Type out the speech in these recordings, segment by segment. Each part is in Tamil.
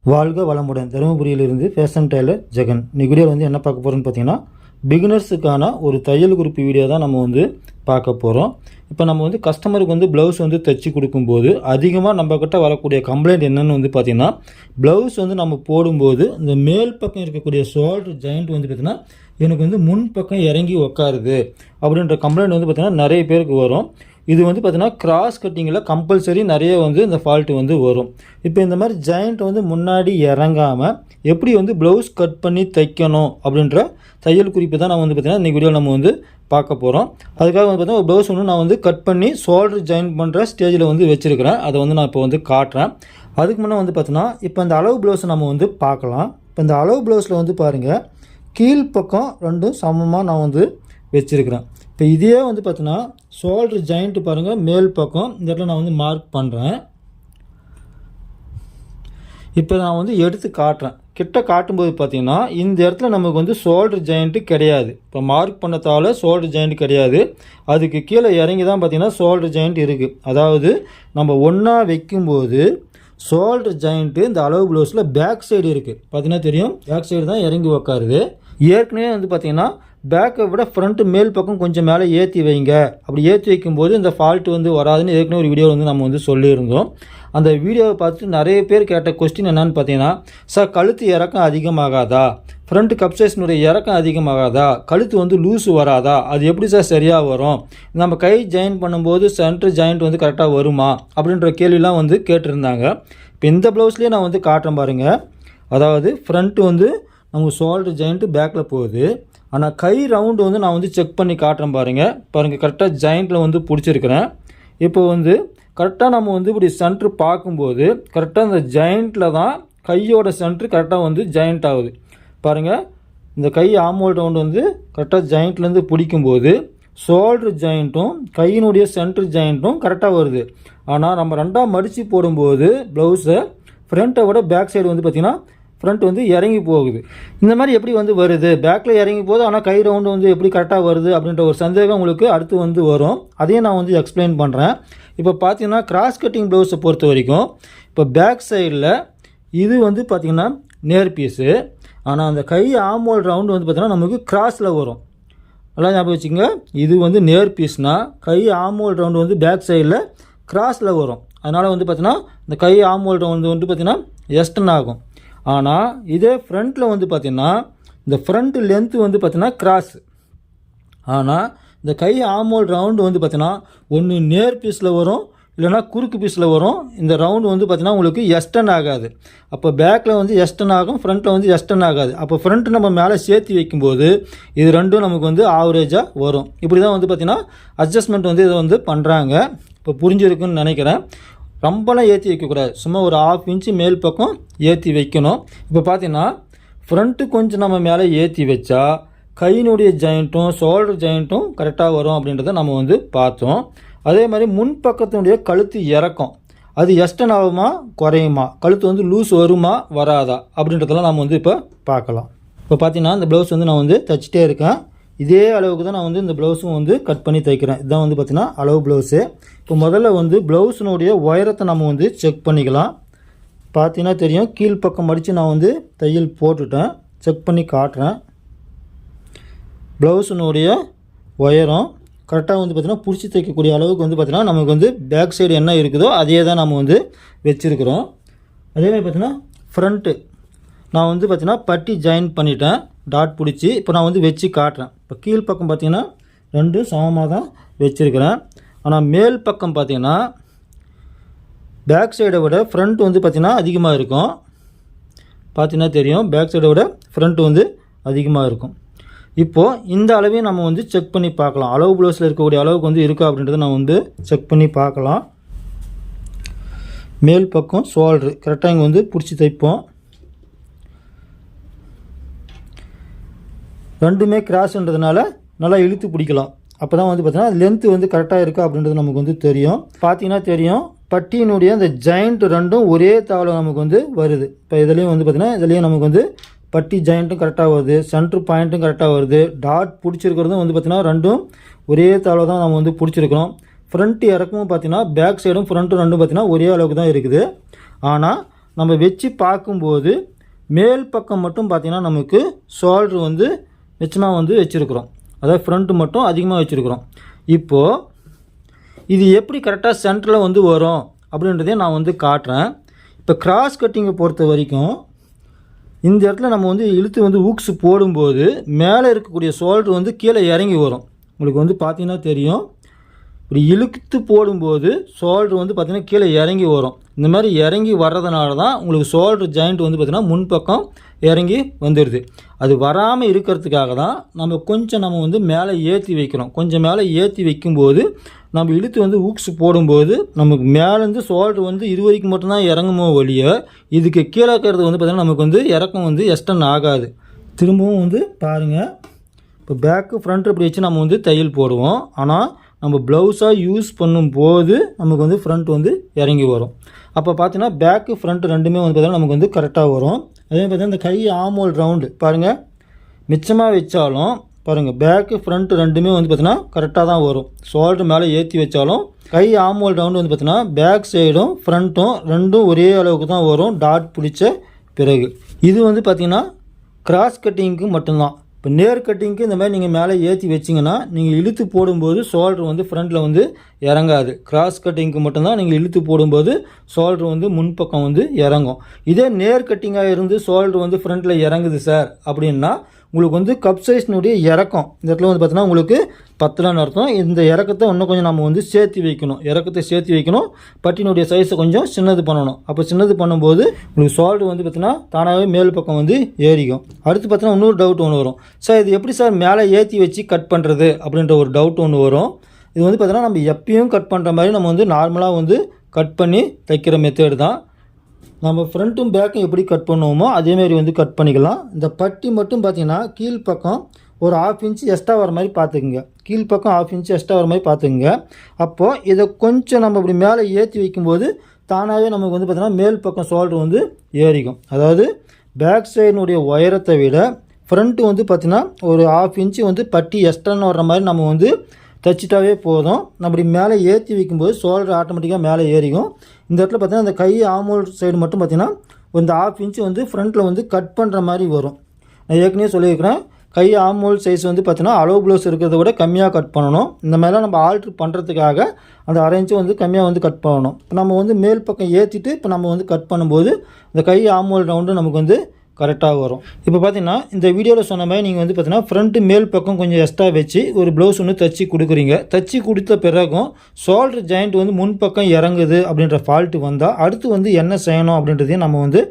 வாழ்க வளமுடன். தருமபுரியிலிருந்து ஃபேஷன் டெய்லர் ஜெகன். இன்னைக்கு வீடியோவில் வந்து என்ன பார்க்க போகிறோன்னு பார்த்தீங்கன்னா, பிகினர்ஸுக்கான ஒரு தையல் குறிப்பு வீடியோ தான் நம்ம வந்து பார்க்க போகிறோம். இப்போ நம்ம வந்து கஸ்டமருக்கு வந்து ப்ளவுஸ் வந்து தைச்சி கொடுக்கும்போது அதிகமாக நம்மக்கிட்ட வரக்கூடிய கம்ப்ளைண்ட் என்னென்னு வந்து பார்த்திங்கன்னா, ப்ளவுஸ் வந்து நம்ம போடும்போது இந்த மேல் பக்கம் இருக்கக்கூடிய ஷோல்டர் ஜாயிண்ட் வந்து பார்த்திங்கன்னா எனக்கு வந்து முன் பக்கம் இறங்கி உக்காருது அப்படின்ற கம்ப்ளைண்ட் வந்து பார்த்திங்கன்னா நிறைய பேருக்கு வரும். இது வந்து பார்த்திங்கன்னா கிராஸ் கட்டிங்கில் கம்பல்சரி நிறைய வந்து இந்த ஃபால்ட்டு வந்து வரும். இப்போ இந்த மாதிரி ஜாயிண்ட் வந்து முன்னாடி இறங்காமல் எப்படி வந்து ப்ளவுஸ் கட் பண்ணி தைக்கணும் அப்படின்ற தையல் குறிப்பு தான் நான் வந்து பார்த்திங்கன்னா இன்றைக்கி வீடியோ நம்ம வந்து பார்க்க போகிறோம். அதுக்காக வந்து பார்த்திங்கன்னா ப்ளவுஸ் வந்து நான் வந்து கட் பண்ணி ஷோல்டர் ஜாயின் பண்ணுற ஸ்டேஜில் வந்து வச்சுருக்கிறேன். அதை வந்து நான் இப்போ வந்து காட்டுறேன். அதுக்கு முன்னே வந்து பார்த்தீங்கன்னா இப்போ இந்த அளவு ப்ளவுஸை நம்ம வந்து பார்க்கலாம். இப்போ இந்த அளவு ப்ளவுஸில் வந்து பாருங்கள், கீழ்ப்பக்கம் ரெண்டும் சமமாக நான் வந்து வச்சுருக்கிறேன். இப்போ இதே வந்து பார்த்தீங்கன்னா ஷோல்டர் ஜாயிண்ட்டு பாருங்கள், மேல் பக்கம் இந்த இடத்துல நான் வந்து மார்க் பண்ணுறேன். இப்போ நான் வந்து எடுத்து காட்டுறேன். கிட்ட காட்டும்போது பார்த்தீங்கன்னா இந்த இடத்துல நமக்கு வந்து ஷோல்டர் ஜாயிண்ட்டு கிடையாது. இப்போ மார்க் பண்ணதால் ஷோல்டர் ஜாயிண்ட் கிடையாது. அதுக்கு கீழே இறங்கி தான் பார்த்தீங்கன்னா ஷோல்டர் ஜாயிண்ட் இருக்குது. அதாவது நம்ம ஒன்றா வைக்கும்போது ஷோல்டர் ஜாயிண்ட்டு இந்த அளவு ப்ளவுஸில் பேக் சைடு இருக்குது. பார்த்தீங்கன்னா தெரியும், பேக் சைடு தான் இறங்கி உக்காருது. ஏற்கனவே வந்து பார்த்திங்கன்னா பேக்கை விட ஃப்ரண்ட்டு மேல் பக்கம் கொஞ்சம் மேலே ஏற்றி வைங்க. அப்படி ஏற்றி வைக்கும்போது இந்த ஃபால்ட்டு வந்து வராதுன்னு ஏற்கனவே ஒரு வீடியோ வந்து நம்ம வந்து சொல்லியிருந்தோம். அந்த வீடியோவை பார்த்துட்டு நிறைய பேர் கேட்ட கொஸ்டின் என்னன்னு பார்த்தீங்கன்னா, சார் கழுத்து இறக்கம் அதிகமாகாதா, ஃப்ரண்ட் கப்சைஸ்னுடைய இறக்கம் அதிகமாகாதா, கழுத்து வந்து லூஸு வராதா, அது எப்படி சார் சரியாக வரும், நம்ம கை ஜாயின் பண்ணும்போது சென்டர் ஜாயிண்ட் வந்து கரெக்டாக வருமா அப்படின்ற கேள்விலாம் வந்து கேட்டிருந்தாங்க. இப்போ இந்த ப்ளவுஸ்லேயே நான் வந்து காட்டுறேன் பாருங்கள். அதாவது ஃப்ரண்ட்டு வந்து நம்ம ஷோல்டர் ஜாயிண்ட்டு பேக்கில் போகுது. ஆனால் கை ரவுண்டு வந்து நான் வந்து செக் பண்ணி காட்டுறேன் பாருங்கள் கரெக்டாக ஜாயிண்ட்டில் வந்து பிடிச்சிருக்கிறேன். இப்போ வந்து கரெக்டாக நம்ம வந்து இப்படி சென்ட்ரு பார்க்கும்போது கரெக்டாக இந்த ஜாயிண்ட்டில் தான் கையோட சென்ட்ரு கரெக்டாக வந்து ஜாயிண்ட் ஆகுது. பாருங்கள், இந்த கை ஆமோல் ரவுண்டு வந்து கரெக்டாக ஜாயிண்ட்லேருந்து பிடிக்கும்போது ஷோல்டர் ஜாயிண்ட்டும் கையினுடைய சென்ட்ரு ஜாயிண்ட்டும் கரெக்டாக வருது. ஆனால் நம்ம ரெண்டாக மடித்து போடும்போது ப்ளவுஸை ஃப்ரண்ட்டை விட பேக் சைடு வந்து பார்த்திங்கன்னா ஃப்ரண்ட் வந்து இறங்கி போகுது. இந்த மாதிரி எப்படி வந்து வருது, பேக்கில் இறங்கி போகுது ஆனால் கை ரவுண்டு வந்து எப்படி கரெக்டாக வருது அப்படின்ற ஒரு சந்தேகம் உங்களுக்கு அடுத்து வந்து வரும். அதையும் நான் வந்து எக்ஸ்பிளைன் பண்ணுறேன். இப்போ பார்த்தீங்கன்னா கிராஸ் கட்டிங் ப்ளவுஸை பொறுத்த வரைக்கும் இப்போ பேக் சைடில் இது வந்து பார்த்திங்கன்னா நேர் பீஸு. ஆனால் அந்த கை ஆமோல் ரவுண்டு வந்து பார்த்திங்கன்னா நமக்கு கிராஸில் வரும். நல்லா ஞாபகம் வச்சுக்கோங்க, இது வந்து நேர் பீஸ்னால் கை ஆமோல் ரவுண்டு வந்து பேக் சைடில் கிராஸில் வரும். அதனால் வந்து பார்த்திங்கன்னா இந்த கை ஆமோல் ரவுண்டு வந்து பார்த்திங்கன்னா எஸ்டன் ஆகும். ஆனால் இதே ஃப்ரண்ட்டில் வந்து பார்த்திங்கன்னா இந்த ஃப்ரண்ட் லென்த்து வந்து பார்த்திங்கன்னா கிராஸு. ஆனால் இந்த கை ஆமோல் ரவுண்டு வந்து பார்த்திங்கன்னா ஒன்று நேர் பீஸில் வரும், இல்லைனா குறுக்கு பீஸில் வரும். இந்த ரவுண்டு வந்து பார்த்திங்கன்னா உங்களுக்கு எஸ்டன் ஆகாது. அப்போ பேக்கில் வந்து எஸ்டன் ஆகும், ஃப்ரண்ட்டில் வந்து எஸ்டன் ஆகாது. அப்போ ஃப்ரண்ட்டு நம்ம மேலே சேர்த்து வைக்கும்போது இது ரெண்டும் நமக்கு வந்து ஆவரேஜாக வரும். இப்படி தான் வந்து பார்த்திங்கன்னா அட்ஜஸ்ட்மெண்ட் வந்து இதை வந்து பண்ணுறாங்க. இப்போ புரிஞ்சிருக்குன்னு நினைக்கிறேன். ரொம்பலாம் ஏற்றி வைக்கக்கூடாது, சும்மா ஒரு 1/2 இன்ச்சு மேல் பக்கம் ஏற்றி வைக்கணும். இப்போ பார்த்தீங்கன்னா ஃப்ரண்ட்டு கொஞ்சம் நம்ம மேலே ஏற்றி வச்சா கையினுடைய ஜாயிண்ட்டும் ஷோல்டர் ஜாயிண்ட்டும் கரெக்டாக வரும் அப்படின்றத நம்ம வந்து பார்த்தோம். அதே மாதிரி முன்பக்கத்தினுடைய கழுத்து இறக்கம் அது எஸ்டன் ஆகுமா குறையுமா, கழுத்து வந்து லூஸ் வருமா வராதா அப்படின்றதெல்லாம் நம்ம வந்து இப்போ பார்க்கலாம். இப்போ பார்த்தீங்கன்னா இந்த ப்ளவுஸ் வந்து நான் வந்து தைச்சிட்டே இருக்கேன். இதே அளவுக்கு தான் நான் வந்து இந்த ப்ளவுஸும் வந்து கட் பண்ணி தைக்கிறேன். இதுதான் வந்து பார்த்திங்கன்னா அளவு ப்ளவுஸு. இப்போ முதல்ல வந்து ப்ளவுஸினுடைய உயரத்தை நம்ம வந்து செக் பண்ணிக்கலாம். பார்த்தீங்கன்னா தெரியும், கீழ்ப்பக்கம் மடித்து நான் வந்து தையல் போட்டுட்டேன். செக் பண்ணி காட்டுறேன். ப்ளவுஸினுடைய உயரம் கரெக்டாக வந்து பார்த்திங்கன்னா பிடிச்சி தைக்கக்கூடிய அளவுக்கு வந்து பார்த்திங்கன்னா நமக்கு வந்து பேக் சைடு என்ன இருக்குதோ அதே தான் நம்ம வந்து வச்சுருக்கிறோம். அதேமாதிரி பார்த்திங்கன்னா ஃப்ரண்ட்டு நான் வந்து பார்த்திங்கன்னா பட்டி ஜாயின் பண்ணிட்டேன், டாட் பிடிச்சி. இப்போ நான் வந்து வச்சு காட்டுறேன். இப்போ கீழ்ப்பக்கம் பார்த்திங்கன்னா ரெண்டும் சமமாக தான் வச்சுருக்கிறேன். ஆனால் மேல் பக்கம் பார்த்திங்கன்னா பேக் சைடை விட ஃப்ரண்ட் வந்து பார்த்திங்கன்னா அதிகமாக இருக்கும். பார்த்திங்கன்னா தெரியும், பேக் சைடை விட ஃப்ரண்ட் வந்து அதிகமாக இருக்கும். இப்போது இந்த அளவையும் நம்ம வந்து செக் பண்ணி பார்க்கலாம். அளவு ப்ளவுஸில் இருக்கக்கூடிய அளவுக்கு வந்து இருக்கா அப்படின்றத நான் வந்து செக் பண்ணி பார்க்கலாம். மேல் பக்கம் ஷோல்ட்ரு கரெக்டாக இங்கே வந்து பிடிச்சி தைப்போம். ரெண்டுமே கிராஸ்ன்றதுனால நல்லா இழுத்து பிடிக்கலாம். அப்போ தான் வந்து பார்த்தீங்கன்னா லென்த்து வந்து கரெக்டாக இருக்கா அப்படின்றது நமக்கு வந்து தெரியும். பார்த்தீங்கன்னா தெரியும், பட்டியினுடைய அந்த ஜாயிண்ட் ரெண்டும் ஒரே தாவில் நமக்கு வந்து வருது. இப்போ இதுலேயும் வந்து பார்த்திங்கன்னா இதுலேயும் நமக்கு வந்து பட்டி ஜாயிண்ட்டும் கரெக்டாக வருது, சென்ட்ரு பாயிண்ட்டும் கரெக்டாக வருது. டாட் பிடிச்சிருக்கிறதும் வந்து பார்த்திங்கன்னா ரெண்டும் ஒரே தாவில் தான் நம்ம வந்து பிடிச்சிருக்கிறோம். ஃப்ரண்ட் இறக்கமும் பார்த்திங்கன்னா பேக் சைடும் ஃப்ரண்ட்டும் ரெண்டும் பார்த்திங்கன்னா ஒரே அளவுக்கு தான் இருக்குது. ஆனால் நம்ம வச்சு பார்க்கும்போது மேல் பக்கம் மட்டும் பார்த்திங்கன்னா நமக்கு ஷோல்டர் வந்து மிச்சமாக வந்து வச்சுருக்குறோம். அதாவது ஃப்ரண்ட்டு மட்டும் அதிகமாக வச்சுருக்குறோம். இப்போது இது எப்படி கரெக்டாக சென்டரில் வந்து வரும் அப்படின்றதையும் நான் வந்து காட்டுறேன். இப்போ கிராஸ் கட்டிங்கை பொறுத்த வரைக்கும் இந்த இடத்துல நம்ம வந்து இழுத்து வந்து ஊக்ஸ் போடும்போது மேலே இருக்கக்கூடிய ஷோல்டர் வந்து கீழே இறங்கி வரும். உங்களுக்கு வந்து பார்த்திங்கன்னா தெரியும். இப்படி இழுத்து போடும்போது ஷோல்டர் வந்து பார்த்திங்கன்னா கீழே இறங்கி வரும். இந்த மாதிரி இறங்கி வர்றதுனால தான் உங்களுக்கு ஷோல்டர் ஜாயிண்ட் வந்து பார்த்திங்கன்னா முன்பக்கம் இறங்கி வந்துடுது. அது வராமல் இருக்கிறதுக்காக தான் நம்ம வந்து மேலே ஏற்றி வைக்கிறோம். கொஞ்சம் மேலே ஏற்றி வைக்கும்போது நம்ம இழுத்து வந்து ஊக்ஸ் போடும்போது நமக்கு மேலேருந்து ஷோல்டர் வந்து இது வரைக்கும் மட்டும்தான் இறங்குமோ ஒழிய இதுக்கு கீழே இருக்கிறது வந்து பார்த்திங்கன்னா நமக்கு வந்து இறக்கம் வந்து எக்ஸ்டன் ஆகாது. திரும்பவும் வந்து பாருங்கள். இப்போ பேக்கு ஃப்ரண்ட் இப்படி வச்சு நம்ம வந்து தையல் போடுவோம். ஆனால் நம்ம ப்ளவுஸாக யூஸ் பண்ணும்போது நமக்கு வந்து ஃப்ரண்ட் வந்து இறங்கி வரும். அப்போ பார்த்தீங்கன்னா பேக்கு ஃப்ரண்ட் ரெண்டுமே வந்து பார்த்தீங்கன்னா நமக்கு வந்து கரெக்டாக வரும். அதே பார்த்தீங்கன்னா இந்த கை ஆமோல் ரவுண்டு பாருங்கள், மிச்சமாக வச்சாலும் பாருங்கள் பேக்கு ஃப்ரண்ட் ரெண்டுமே வந்து பார்த்தீங்கன்னா கரெக்டாக தான் வரும். ஷோல்டர் மேலே ஏற்றி வச்சாலும் கை ஆமோல் ரவுண்டு வந்து பார்த்தீங்கன்னா பேக் சைடும் ஃப்ரண்ட்டும் ரெண்டும் ஒரே அளவுக்கு தான் வரும் டாட் பிடிச்ச பிறகு. இது வந்து பார்த்திங்கன்னா கிராஸ் கட்டிங்க்கு மட்டும்தான். இப்போ நேர் கட்டிங்க்கு இந்த மாதிரி நீங்கள் மேலே ஏற்றி வச்சிங்கன்னா நீங்கள் இழுத்து போடும்போது ஷோல்டர் வந்து ஃப்ரண்ட்டில் வந்து இறங்காது. கிராஸ் கட்டிங்க்கு மட்டும்தான் நீங்கள் இழுத்து போடும்போது ஷோல்டர் வந்து முன்பக்கம் வந்து இறங்கும். இதே நேர் கட்டிங்காக இருந்து ஷோல்டர் வந்து ஃப்ரண்ட்டில் இறங்குது சார் அப்படின்னா உங்களுக்கு வந்து கப் சைஸ்னுடைய இறக்கம் இந்த இடத்துல வந்து பார்த்தீங்கன்னா உங்களுக்கு பத்தலன்னு அர்த்தம். இந்த இறக்கத்தை இன்னும் கொஞ்சம் நம்ம வந்து சேர்த்து வைக்கணும். இறக்கத்தை சேர்த்து வைக்கணும். பட்டினுடைய சைஸை கொஞ்சம் சின்னது பண்ணணும். அப்போ சின்னது பண்ணும்போது உங்களுக்கு ஷோல்டர் வந்து பார்த்தீங்கன்னா தானாகவே மேல் பக்கம் வந்து ஏறிக்கும். அடுத்து பார்த்தீங்கன்னா இன்னொரு டவுட் ஒன்று வரும். சார் இது எப்படி சார் மேலே ஏற்றி வச்சு கட் பண்ணுறது அப்படின்ற ஒரு டவுட் ஒன்று வரும். இது வந்து பார்த்தீங்கன்னா நம்ம எப்பயும் கட் பண்ணுற மாதிரி நம்ம வந்து நார்மலாக வந்து கட் பண்ணி தைக்கிற மெத்தேடு தான். நம்ம ஃப்ரண்ட்டும் பேக்கும் எப்படி கட் பண்ணுவோமோ அதேமாரி வந்து கட் பண்ணிக்கலாம். இந்த பட்டி மட்டும் பார்த்திங்கன்னா கீழ்ப்பக்கம் ஒரு 1/2 இன்ச்சு எக்ஸ்ட்ரா வர மாதிரி பார்த்துக்குங்க. கீழ்ப்பக்கம் 1/2 இன்ச்சு எக்ஸ்ட்ரா வர மாதிரி பார்த்துக்குங்க. அப்போது இதை கொஞ்சம் நம்ம இப்படி மேலே ஏற்றி வைக்கும்போது தானாகவே நமக்கு வந்து பார்த்திங்கன்னா மேல் பக்கம் ஷோல்டர் வந்து ஏறிக்கும். அதாவது பேக் சைடினுடைய உயரத்தை விட ஃப்ரண்ட்டு வந்து பார்த்திங்கன்னா ஒரு 1/2 இன்ச்சு வந்து பட்டி எக்ஸ்ட்ரான்னு வர்ற மாதிரி நம்ம வந்து தைச்சிட்டாவே போதும். நம்ம இப்படி மேலே ஏற்றி வைக்கும்போது ஷோல்டர் ஆட்டோமேட்டிக்காக மேலே ஏறிக்கும். இந்த இடத்துல பார்த்திங்கன்னா அந்த கை ஆமோல் சைடு மட்டும் பார்த்திங்கன்னா இந்த 1/2 இன்ச்சு வந்து ஃப்ரண்ட்டில் வந்து கட் பண்ணுற மாதிரி வரும். நான் ஏற்கனவே சொல்லியிருக்கிறேன், கை ஆமோல் சைஸ் வந்து பார்த்திங்கன்னா அளவு ப்ளவுஸ் இருக்கிறத விட கம்மியாக கட் பண்ணணும். இந்த மாதிரிலாம் நம்ம ஆல்ட்ரு பண்ணுறதுக்காக அந்த 1/2 இன்ச்சு வந்து கம்மியாக வந்து கட் பண்ணணும். இப்போ நம்ம வந்து மேல் பக்கம் ஏற்றிட்டு இப்போ நம்ம வந்து கட் பண்ணும்போது இந்த கை ஆமோல் ரவுண்டு நமக்கு வந்து கரெக்டாக வரும். இப்போ பார்த்தீங்கன்னா இந்த வீடியோவில் சொன்ன மாதிரி நீங்கள் வந்து பார்த்தீங்கன்னா ஃப்ரண்ட்டு மேல் பக்கம் கொஞ்சம் எக்ஸ்ட்ரா வச்சு ஒரு ப்ளவுஸ் ஒன்று தச்சு கொடுக்குறீங்க. தச்சு கொடுத்த பிறகும் ஷோல்டர் ஜாயிண்ட் வந்து முன்பக்கம் இறங்குது அப்படின்ற ஃபால்ட்டு வந்தால் அடுத்து வந்து என்ன செய்யணும் அப்படின்றதையும் நம்ம வந்து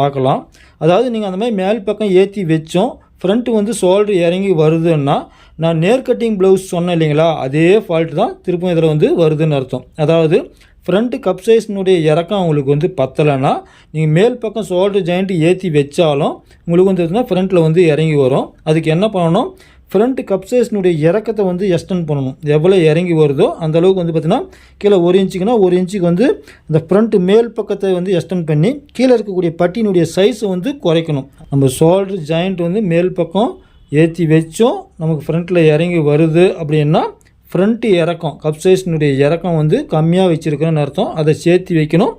பார்க்கலாம். அதாவது நீங்கள் அந்த மாதிரி மேல் பக்கம் ஏற்றி வச்சோம் ஃப்ரண்ட்டு வந்து ஷோல்டர் இறங்கி வருதுன்னா நான் நேர் கட்டிங் ப்ளவுஸ் சொன்னேன் இல்லைங்களா, அதே ஃபால்ட்டு தான் திருப்பும் இதில் வந்து வருதுன்னு அர்த்தம். அதாவது ஃப்ரண்ட்டு கப் சைஸ்னுடைய இறக்கம் உங்களுக்கு வந்து பத்தலைன்னா நீங்கள் மேல் பக்கம் ஷோல்டர் ஜாயிண்ட்டு ஏற்றி வச்சாலும் உங்களுக்கு வந்து ஃப்ரண்ட்டில் வந்து இறங்கி வரும். அதுக்கு என்ன பண்ணணும், ஃப்ரண்ட்டு கப் சைஸ்னுடைய இறக்கத்தை வந்து எக்ஸ்டெண்ட் பண்ணணும். எவ்வளோ இறங்கி வருதோ அந்தளவுக்கு வந்து பார்த்திங்கன்னா கீழே 1 இன்ச்சுக்குன்னா 1 இன்ச்சுக்கு வந்து அந்த ஃப்ரண்ட்டு மேல் பக்கத்தை வந்து எக்ஸ்டெண்ட் பண்ணி கீழே இருக்கக்கூடிய பட்டியினுடைய சைஸை வந்து குறைக்கணும். நம்ம ஷோல்டர் ஜாயிண்ட் வந்து மேல் பக்கம் ஏற்றி வச்சோம் நமக்கு ஃப்ரண்ட்டில் இறங்கி வருது அப்படின்னா ஃப்ரண்ட்டு இறக்கம் கப் சைஸ்னுடைய இறக்கம் வந்து கம்மியாக வச்சுருக்கிறோன்னு அர்த்தம். அதை சேர்த்து வைக்கணும்.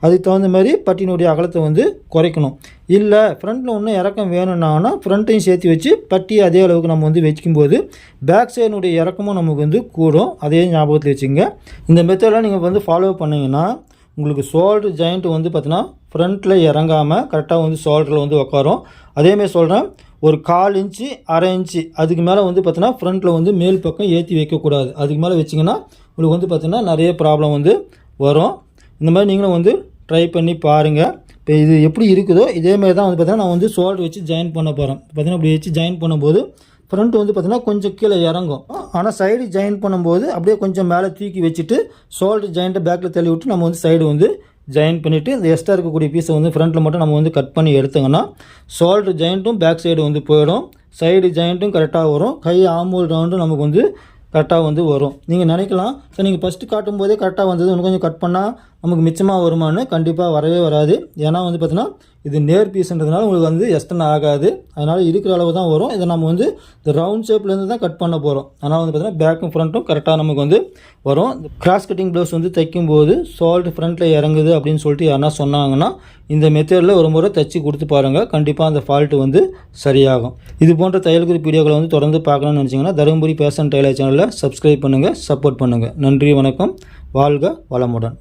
அதுக்கு தகுந்த மாதிரி பட்டியினுடைய அகலத்தை வந்து குறைக்கணும். இல்லை ஃப்ரண்ட்டில் இன்னும் இறக்கம் வேணும்னா ஃப்ரண்ட்டையும் சேர்த்து வச்சு பட்டியை அதே அளவுக்கு நம்ம வந்து வச்சுக்கும்போது பேக் சைடினுடைய இறக்கமும் நமக்கு வந்து கூடும். அதே ஞாபகத்தில் வச்சுங்க. இந்த மெத்தடெலாம் நீங்கள் வந்து ஃபாலோ பண்ணிங்கன்னா உங்களுக்கு ஷோல்டர் ஜாயிண்ட் வந்து பார்த்திங்கன்னா ஃப்ரண்ட்டில் இறங்காமல் கரெக்டாக வந்து ஷோல்டரில் வந்து உட்காரும். அதேமாதிரி சொல்கிறேன், ஒரு 1/4 இன்ச்சு 1/2 இன்ச்சு அதுக்கு மேலே வந்து பார்த்தீங்கன்னா ஃப்ரண்ட்டில் வந்து மேல் பக்கம் ஏற்றி வைக்கக்கூடாது. அதுக்கு மேலே வச்சிங்கன்னா உங்களுக்கு வந்து பார்த்திங்கன்னா நிறைய ப்ராப்ளம் வந்து வரும். இந்த மாதிரி நீங்களும் வந்து ட்ரை பண்ணி பாருங்கள். இப்போ இது எப்படி இருக்குதோ இதேமாதிரி தான் வந்து பார்த்திங்கன்னா நான் வந்து ஷோல்டர் வச்சு ஜாயின் பண்ண போகிறேன். பார்த்திங்கன்னா இப்படி வச்சு ஜாயின் பண்ணும்போது ஃப்ரண்ட் வந்து பார்த்திங்கன்னா கொஞ்சம் கீழே இறங்கும். ஆனால் சைடு ஜாயின் பண்ணும்போது அப்படியே கொஞ்சம் மேலே தூக்கி வச்சுட்டு ஷோல்டர் ஜாயிண்ட்டை பேக்கில் தள்ளி விட்டு நம்ம வந்து சைடு வந்து ஜாயின் பண்ணிவிட்டு இந்த எக்ஸ்ட்ரா இருக்கக்கூடிய பீஸை வந்து ஃப்ரண்ட்டில் மட்டும் நம்ம வந்து கட் பண்ணி எடுத்தோங்கன்னா ஷோல்டர் ஜாயிண்ட்டும் பேக் சைடு வந்து போயிடும். சைடு ஜாயிண்ட்டும் கரெக்டாக வரும். கை ஆமோல் ரவுண்டும் நமக்கு வந்து கரெக்டாக வந்து வரும். நீங்கள் நினைக்கலாம் சார் நீங்கள் ஃபஸ்ட்டு காட்டும் போதே கரெக்டாக வந்தது இன்னும் கொஞ்சம் கட் பண்ணால் நமக்கு மிச்சமாக வருமானு. கண்டிப்பாக வரவே வராது. ஏன்னா வந்து பார்த்தீங்கன்னா இது நேர் பீஸ்ன்றதுனால உங்களுக்கு வந்து எக்ஸ்டன் ஆகாது. அதனால் இருக்கிற அளவு தான் வரும். இதை நம்ம வந்து இந்த ரவுண்ட் ஷேப்லேருந்து தான் கட் பண்ண போகிறோம். அதனால் வந்து பார்த்திங்கன்னா பேக்கும் ஃப்ரண்ட்டும் கரெக்டாக நமக்கு வந்து வரும். கிராஸ் கட்டிங் ப்ளவுஸ் வந்து தைக்கும்போது ஷோல்டர் ஃப்ரண்ட்டில் இறங்குது அப்படின்னு சொல்லிட்டு யாருன்னா சொன்னாங்கன்னா இந்த மெத்தடில் ஒரு முறை தைச்சி கொடுத்து பாருங்கள். கண்டிப்பாக அந்த ஃபால்ட்டு வந்து சரியாகும். இது போன்ற தையல் குறிப்பு வீடியோக்களை வந்து தொடர்ந்து பார்க்கணும்னு நினச்சிங்கன்னா தருமபுரி ஃபேஷன் டெய்லர் சேனலில் சப்ஸ்கிரைப் பண்ணுங்கள், சப்போர்ட் பண்ணுங்கள். நன்றி, வணக்கம், வாழ்க வளமுடன்.